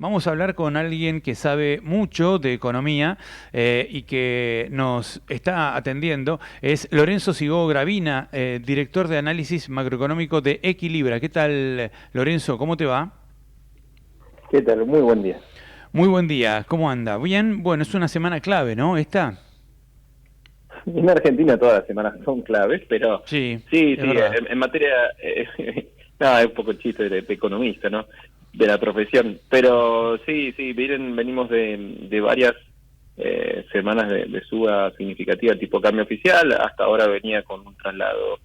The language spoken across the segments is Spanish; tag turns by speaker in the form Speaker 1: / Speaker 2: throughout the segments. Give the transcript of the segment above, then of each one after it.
Speaker 1: Vamos a hablar con alguien que sabe mucho de economía y que nos está atendiendo. Es Lorenzo Sigó Gravina, director de análisis macroeconómico de Equilibra. ¿Qué tal, Lorenzo? ¿Cómo te va?
Speaker 2: ¿Qué tal? Muy buen día.
Speaker 1: Muy buen día. ¿Cómo anda? Bien. Bueno, es una semana clave, ¿no? Esta.
Speaker 2: En Argentina todas las semanas son claves, pero
Speaker 1: Sí,
Speaker 2: sí,
Speaker 1: es
Speaker 2: sí,
Speaker 1: verdad.
Speaker 2: en materia, nada, es un poco chiste de economista, ¿no? De la profesión, pero sí, sí, venimos de varias semanas de suba significativa del tipo cambio oficial. Hasta ahora venía con un traslado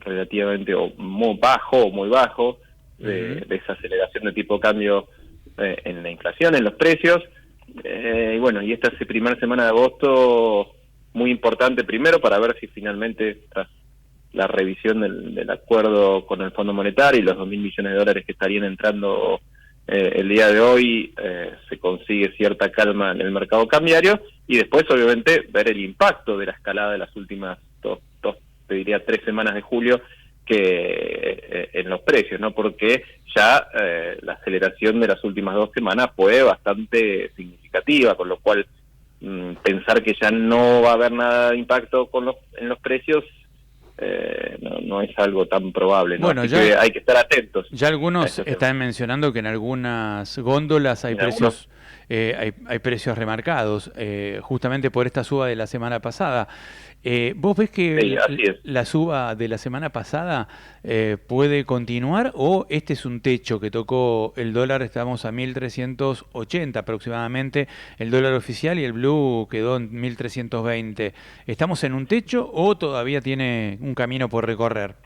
Speaker 2: relativamente muy bajo
Speaker 1: Ujú.
Speaker 2: de esa aceleración de tipo cambio en la inflación, en los precios. Y bueno, y esta primera semana de agosto muy importante primero para ver si finalmente, tras la revisión del acuerdo con el Fondo Monetario y los 2.000 millones de dólares que estarían entrando el día de hoy, se consigue cierta calma en el mercado cambiario, y después obviamente ver el impacto de la escalada de las últimas te diría 3 semanas de julio, que en los precios, ¿no? Porque ya la aceleración de las últimas 2 semanas fue bastante significativa, con lo cual pensar que ya no va a haber nada de impacto en los precios no es algo tan probable, ¿no?
Speaker 1: Bueno,
Speaker 2: Así que hay que estar atentos
Speaker 1: ya
Speaker 2: a
Speaker 1: algunos
Speaker 2: este tema.
Speaker 1: están mencionando que en algunas góndolas hay
Speaker 2: En algunos,
Speaker 1: precios, hay precios remarcados, justamente por esta suba de la semana pasada. ¿Vos ves que
Speaker 2: sí, así es.
Speaker 1: la suba de la semana pasada puede continuar o este es un techo que tocó el dólar? Estamos a 1.380 aproximadamente, el dólar oficial, y el blue quedó en 1.320. ¿Estamos en un techo o todavía tiene un camino por recorrer?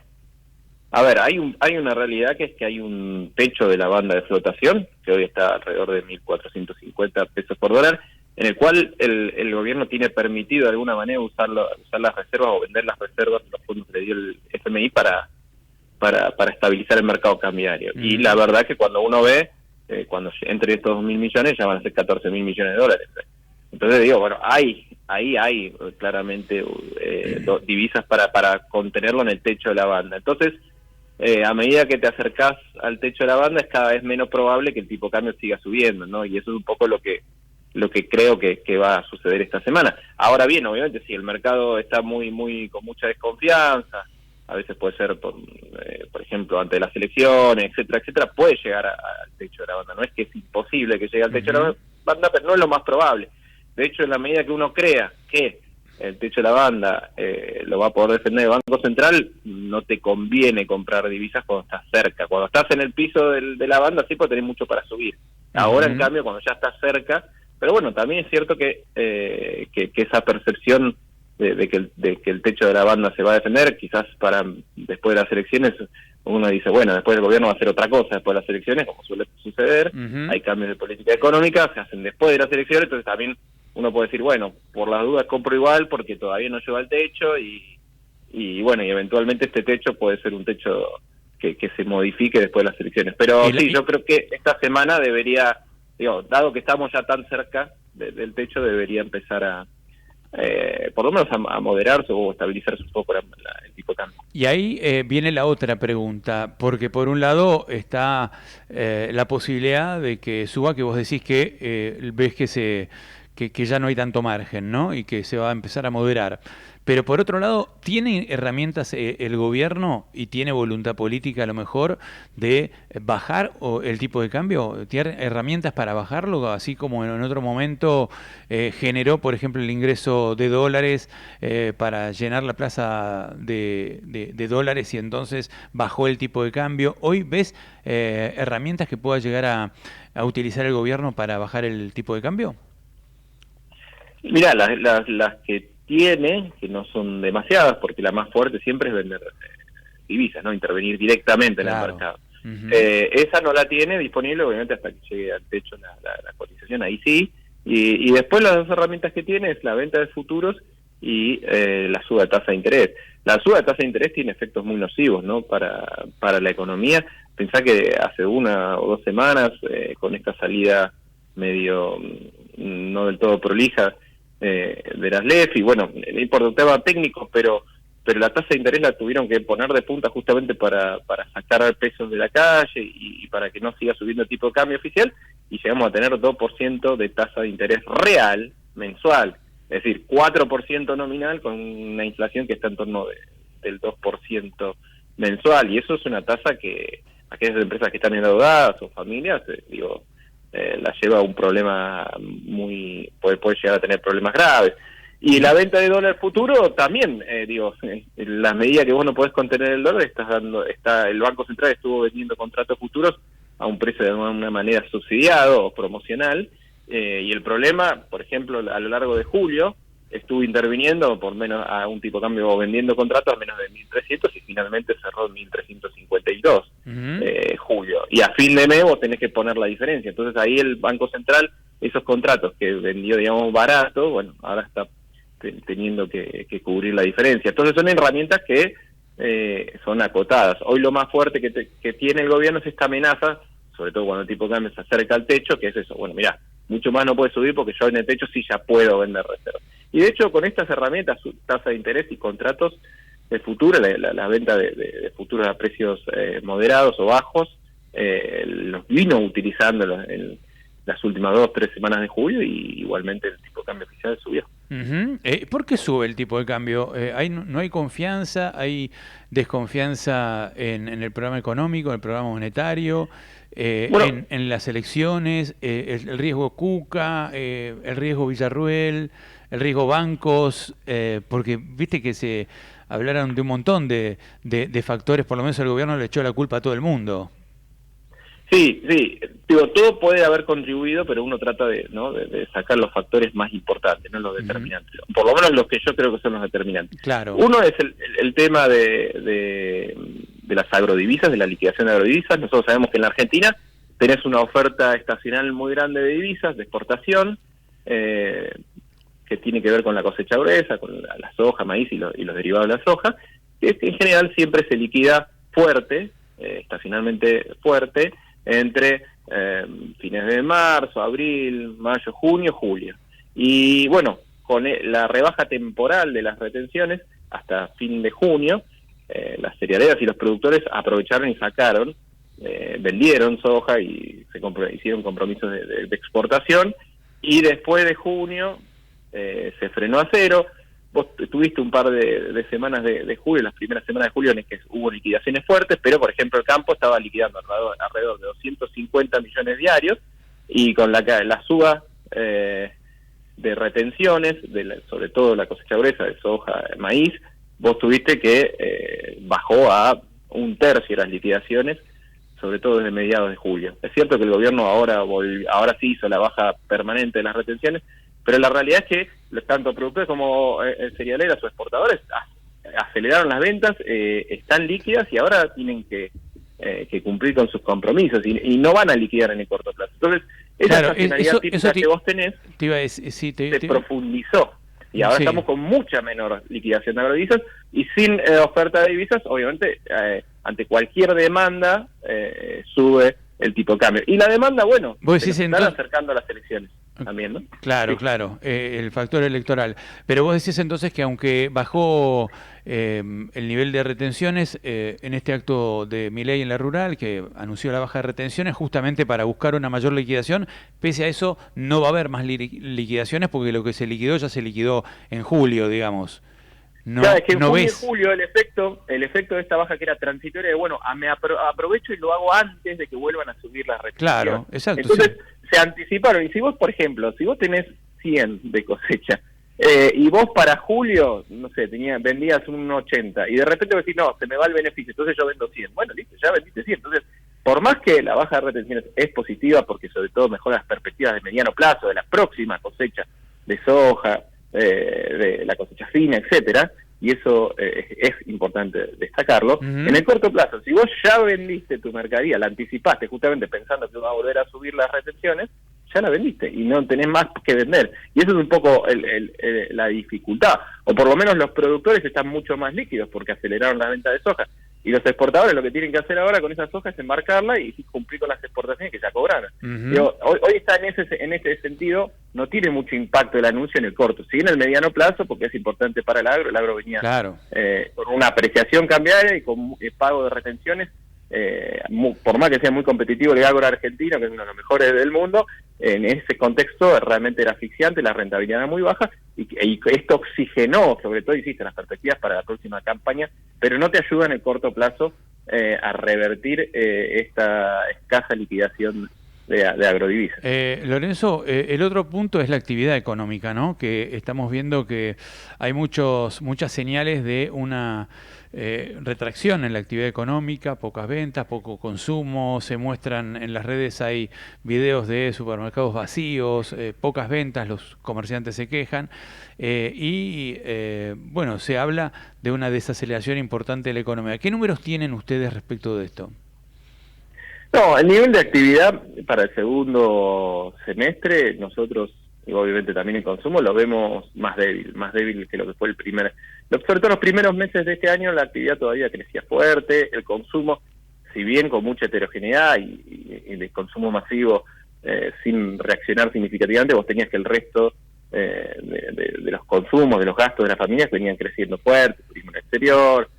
Speaker 2: A ver, hay una realidad, que es que hay un techo de la banda de flotación, que hoy está alrededor de 1.450 pesos por dólar, en el cual el gobierno tiene permitido de alguna manera usar las reservas o vender las reservas, los fondos que le dio el FMI para estabilizar el mercado cambiario. Y la
Speaker 1: Ujú.
Speaker 2: verdad que cuando uno ve, cuando entre estos 2.000 millones ya van a ser 14.000 millones de dólares. Entonces digo, bueno, ahí hay claramente divisas para contenerlo en el techo de la banda. Entonces, a medida que te acercás al techo de la banda, es cada vez menos probable que el tipo de cambio siga subiendo, ¿no? Y eso es un poco lo que creo que va a suceder esta semana. Ahora bien, obviamente, si el mercado está con mucha desconfianza, a veces puede ser, por ejemplo, ante las elecciones, etcétera, puede llegar al techo de la banda. No es que es imposible que llegue al techo de
Speaker 1: Ujú.
Speaker 2: la banda, pero no es lo más probable. De hecho, en la medida que uno crea que el techo de la banda lo va a poder defender el Banco Central, no te conviene comprar divisas cuando estás cerca. Cuando estás en el piso de la banda, sí, pues tenés mucho para subir. Ahora, en
Speaker 1: Ujú.
Speaker 2: cambio, cuando ya estás cerca, pero bueno, también es cierto que esa percepción de que el techo de la banda se va a defender, quizás para después de las elecciones, uno dice, bueno, después el gobierno va a hacer otra cosa después de las elecciones, como suele suceder,
Speaker 1: Ujú.
Speaker 2: hay cambios de política económica, se hacen después de las elecciones, entonces también uno puede decir, bueno, por las dudas compro igual porque todavía no llega al techo, y bueno, y eventualmente este techo puede ser un techo que se modifique después de las elecciones. Pero
Speaker 1: El-
Speaker 2: sí, yo creo que esta semana debería, digo, dado que estamos ya tan cerca del techo, debería empezar por lo menos a moderarse o estabilizarse un poco el tipo de cambio.
Speaker 1: Y ahí viene la otra pregunta, porque por un lado está la posibilidad de que suba, que vos decís que ves que ya no hay tanto margen, ¿no? Y que se va a empezar a moderar. Pero por otro lado, ¿tiene herramientas el gobierno y tiene voluntad política a lo mejor de bajar el tipo de cambio? ¿Tiene herramientas para bajarlo? Así como en otro momento generó, por ejemplo, el ingreso de dólares para llenar la plaza de dólares y entonces bajó el tipo de cambio. Hoy ves herramientas que pueda llegar a utilizar el gobierno para bajar el tipo de cambio.
Speaker 2: Mirá, las que tiene, que no son demasiadas, porque la más fuerte siempre es vender divisas, ¿no? Intervenir directamente en el
Speaker 1: Claro.
Speaker 2: mercado.
Speaker 1: Ujú.
Speaker 2: Esa no la tiene disponible, obviamente, hasta que llegue al techo la cotización, ahí sí. Y después las dos herramientas que tiene es la venta de futuros y la suba de tasa de interés. La suba de tasa de interés tiene efectos muy nocivos, ¿no? Para la economía. Pensá que hace 1 o 2 semanas, con esta salida medio no del todo prolija de las LEF, y bueno, no importa un tema técnico, pero la tasa de interés la tuvieron que poner de punta justamente para sacar pesos de la calle y para que no siga subiendo el tipo de cambio oficial, y llegamos a tener 2% de tasa de interés real mensual, es decir, 4% nominal con una inflación que está en torno del 2% mensual, y eso es una tasa que aquellas empresas que están endeudadas o familias, la lleva a un problema puede llegar a tener problemas graves. Y la venta de dólar futuro también, en la medida que vos no podés contener el dólar, el Banco Central estuvo vendiendo contratos futuros a un precio de alguna manera subsidiado o promocional, y el problema, por ejemplo, a lo largo de julio, estuvo interviniendo por menos a un tipo de cambio o vendiendo contratos a menos de 1.300 y finalmente cerró en 1.352 julio. Y a fin de mes vos tenés que poner la diferencia. Entonces ahí el Banco Central, esos contratos que vendió, digamos, barato, bueno, ahora está teniendo que cubrir la diferencia. Entonces son herramientas que son acotadas. Hoy lo más fuerte que tiene el gobierno es esta amenaza, sobre todo cuando el tipo de cambio se acerca al techo, que es eso, bueno, mirá, mucho más no puede subir porque yo en el techo sí ya puedo vender reservas. Y de hecho con estas herramientas, tasa de interés y contratos de futuro, la venta de futuros a precios moderados o bajos, los vino utilizando en las últimas 2-3 semanas de julio, y igualmente el tipo de cambio oficial subió.
Speaker 1: ¿Por qué sube el tipo de cambio? ¿No hay confianza? ¿Hay desconfianza en el programa económico, en el programa monetario,
Speaker 2: Bueno,
Speaker 1: en las elecciones, el riesgo Cuca, el riesgo Villarruel, el riesgo bancos? Porque viste que se hablaron de un montón de factores, por lo menos el gobierno le echó la culpa a todo el mundo.
Speaker 2: sí, todo puede haber contribuido, pero uno trata de sacar los factores más importantes, no los determinantes. Por lo menos los que yo creo que son los determinantes.
Speaker 1: Claro.
Speaker 2: Uno es el tema de las agrodivisas, de la liquidación de agrodivisas. Nosotros sabemos que en la Argentina tenés una oferta estacional muy grande de divisas, de exportación, que tiene que ver con la cosecha gruesa, con la soja, maíz y los derivados de la soja, que en general siempre se liquida fuerte, estacionalmente fuerte, entre fines de marzo, abril, mayo, junio, julio. Y bueno, con la rebaja temporal de las retenciones hasta fin de junio, las cerealeras y los productores aprovecharon y sacaron, vendieron soja y hicieron compromisos de exportación, y después de junio se frenó a cero. Vos tuviste un par de semanas de julio, las primeras semanas de julio, en las que hubo liquidaciones fuertes, pero por ejemplo el campo estaba liquidando alrededor de 250 millones diarios, y con la suba de retenciones, sobre todo la cosecha gruesa de soja, maíz, vos tuviste que bajó a 1/3 las liquidaciones, sobre todo desde mediados de julio. Es cierto que el gobierno ahora sí hizo la baja permanente de las retenciones, pero la realidad es que tanto productores como cerealeras o exportadores aceleraron las ventas, están líquidas y ahora tienen que cumplir con sus compromisos y no van a liquidar en el corto plazo. Entonces, esa estacionalidad típica que vos tenés se profundizó, y ahora estamos con mucha menor liquidación de agrodivisas y sin oferta de divisas. Obviamente, ante cualquier demanda sube el tipo de cambio. Y la demanda, bueno, se están acercando a las elecciones también, ¿no?
Speaker 1: Claro, claro, el factor electoral. Pero vos decís entonces que aunque bajó el nivel de retenciones en este acto de Milei en la rural, que anunció la baja de retenciones justamente para buscar una mayor liquidación, pese a eso no va a haber más liquidaciones porque lo que se liquidó ya se liquidó en julio, digamos. No,
Speaker 2: claro, es que en
Speaker 1: no
Speaker 2: junio
Speaker 1: ves.
Speaker 2: y julio el efecto de esta baja que era transitoria, de bueno, me aprovecho y lo hago antes de que vuelvan a subir las retenciones.
Speaker 1: Claro, exacto.
Speaker 2: Entonces se anticiparon, y si vos, por ejemplo, si vos tenés 100 de cosecha, y vos para julio, no sé, vendías un 80, y de repente vos decís, no, se me va el beneficio, entonces yo vendo 100. Bueno, listo, ya vendiste 100. Entonces, por más que la baja de retenciones es positiva, porque sobre todo mejora las perspectivas de mediano plazo, de la próxima cosecha de soja, de la cosecha fina, etcétera, y eso es importante destacarlo. En el corto plazo, si vos ya vendiste tu mercadería, la anticipaste justamente pensando que va a volver a subir las retenciones, ya la vendiste y no tenés más que vender. Y eso es un poco la dificultad, o por lo menos los productores están mucho más líquidos porque aceleraron la venta de soja. Y los exportadores lo que tienen que hacer ahora con esa soja es enmarcarla y cumplir con las exportaciones que ya cobraron. Digo, hoy está en ese sentido, no tiene mucho impacto el anuncio en el corto, sí en el mediano plazo, porque es importante para el agro venía con una apreciación cambiaria y con pago de retenciones por más que sea muy competitivo el agro argentino, que es uno de los mejores del mundo, en ese contexto realmente era asfixiante, la rentabilidad era muy baja, y esto oxigenó, sobre todo, insisto, las perspectivas para la próxima campaña, pero no te ayuda en el corto plazo a revertir esta escasa liquidación de agrodivisas.
Speaker 1: Lorenzo, el otro punto es la actividad económica, ¿no? Que estamos viendo que hay muchas señales de una retracción en la actividad económica, pocas ventas, poco consumo, se muestran en las redes, hay videos de supermercados vacíos, pocas ventas, los comerciantes se quejan, bueno, se habla de una desaceleración importante de la economía. ¿Qué números tienen ustedes respecto de esto?
Speaker 2: No, el nivel de actividad para el segundo semestre, nosotros, y obviamente también el consumo, lo vemos más débil que lo que fue el primer. Sobre todo los primeros meses de este año, la actividad todavía crecía fuerte, el consumo, si bien con mucha heterogeneidad y de consumo masivo, sin reaccionar significativamente, vos tenías que el resto de los consumos, de los gastos de las familias venían creciendo fuerte, turismo en el exterior,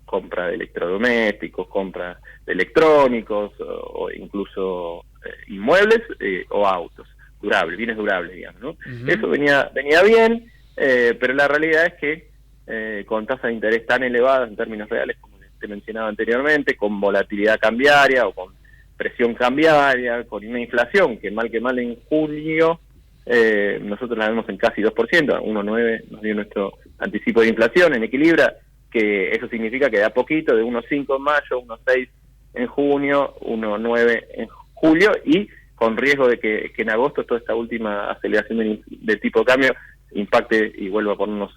Speaker 2: compra de electrodomésticos, compra de electrónicos o incluso inmuebles o autos durables, bienes durables, digamos, ¿no? Uh-huh. Eso venía bien, pero la realidad es que con tasas de interés tan elevadas en términos reales, como te mencionaba anteriormente, con volatilidad cambiaria o con presión cambiaria, con una inflación que mal en julio nosotros la vemos en casi 2%, 1,9 nos dio nuestro anticipo de inflación en Equilibra, que eso significa que de a poquito, de 1,5 en mayo, 1,6 en junio, 1,9 en julio, y con riesgo de que en agosto toda esta última aceleración de tipo de cambio impacte y vuelva a ponernos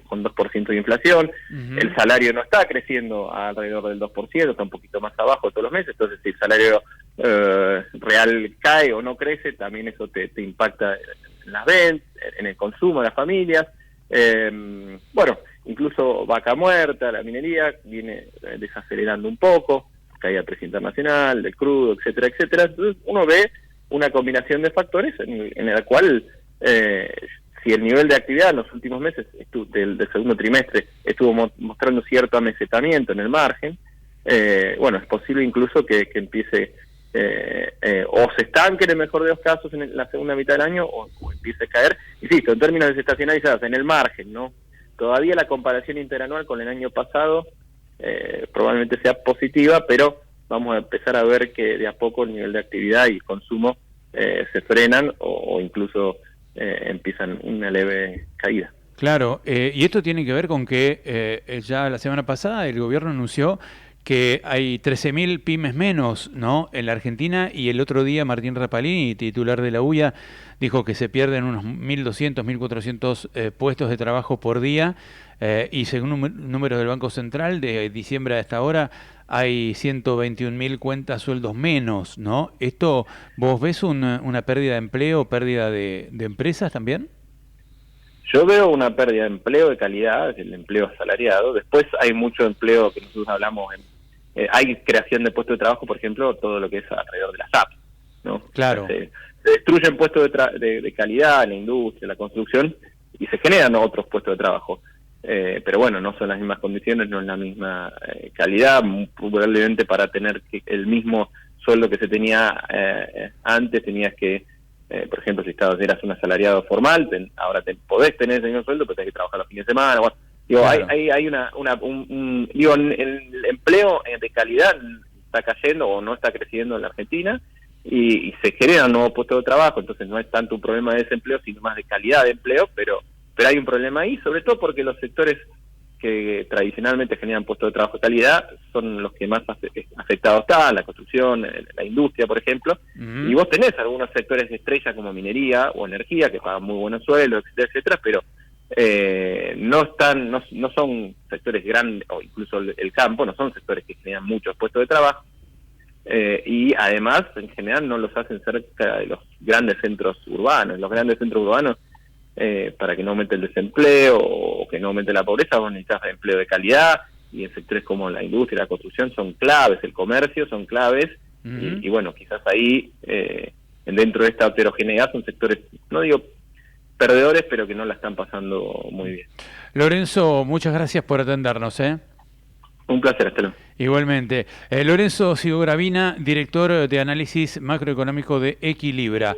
Speaker 2: con 2% de inflación. Uh-huh. El salario no está creciendo alrededor del 2%, está un poquito más abajo todos los meses, entonces si el salario real cae o no crece, también eso te impacta en las ventas, en el consumo de las familias. Bueno, incluso Vaca Muerta, la minería, viene desacelerando un poco, caída del precio internacional, del crudo, etcétera, etcétera. Entonces uno ve una combinación de factores en la cual, si el nivel de actividad en los últimos meses del segundo trimestre estuvo mostrando cierto amesetamiento en el margen, bueno, es posible incluso que empiece o se estanque en el mejor de los casos en la segunda mitad del año o empiece a caer, insisto, en términos desestacionalizados, en el margen, ¿no? Todavía la comparación interanual con el año pasado probablemente sea positiva, pero vamos a empezar a ver que de a poco el nivel de actividad y consumo se frenan o incluso empiezan una leve caída.
Speaker 1: Claro, y esto tiene que ver con que ya la semana pasada el gobierno anunció que hay 13.000 pymes menos, ¿no?, en la Argentina, y el otro día Martín Rapalini, titular de la UIA, dijo que se pierden unos 1.200, 1.400 puestos de trabajo por día, y según números del Banco Central, de diciembre a esta hora, hay 121.000 cuentas sueldos menos, ¿no? ¿Esto vos ves una pérdida de empleo, pérdida de empresas también?
Speaker 2: Yo veo una pérdida de empleo de calidad, el empleo asalariado. Después hay mucho empleo que nosotros hablamos, hay creación de puestos de trabajo, por ejemplo, todo lo que es alrededor de las apps, ¿no?
Speaker 1: Claro.
Speaker 2: Se destruyen puestos de calidad en la industria, en la construcción, y se generan otros puestos de trabajo. Pero bueno, no son las mismas condiciones, no es la misma calidad. Probablemente para tener el mismo sueldo que se tenía antes tenías que, por ejemplo, si eras un asalariado formal, ahora podés tener ese mismo sueldo, pero tenés que trabajar los fines de semana. Bueno, digo, claro. hay digo, el empleo de calidad está cayendo o no está creciendo en la Argentina y se generan nuevos puestos de trabajo, entonces no es tanto un problema de desempleo, sino más de calidad de empleo, pero hay un problema ahí, sobre todo porque los sectores que tradicionalmente generan puestos de trabajo de calidad son los que más afectados están, la construcción, la industria, por ejemplo, y vos tenés algunos sectores de estrella como minería o energía que pagan muy buenos sueldos, etcétera, etcétera, pero no son sectores grandes, o incluso el campo, no son sectores que generan muchos puestos de trabajo, y además en general no los hacen cerca de los grandes centros urbanos. Los grandes centros urbanos, para que no aumente el desempleo o que no aumente la pobreza, vos necesitas empleo de calidad, y en sectores como la industria, la construcción son claves, el comercio son claves, y bueno, quizás ahí dentro de esta heterogeneidad son sectores, no digo perdedores, pero que no la están pasando muy bien.
Speaker 1: Lorenzo, muchas gracias por atendernos,
Speaker 2: Un placer, hasta luego.
Speaker 1: Igualmente. Lorenzo Sigogravina, director de análisis macroeconómico de Equilibra.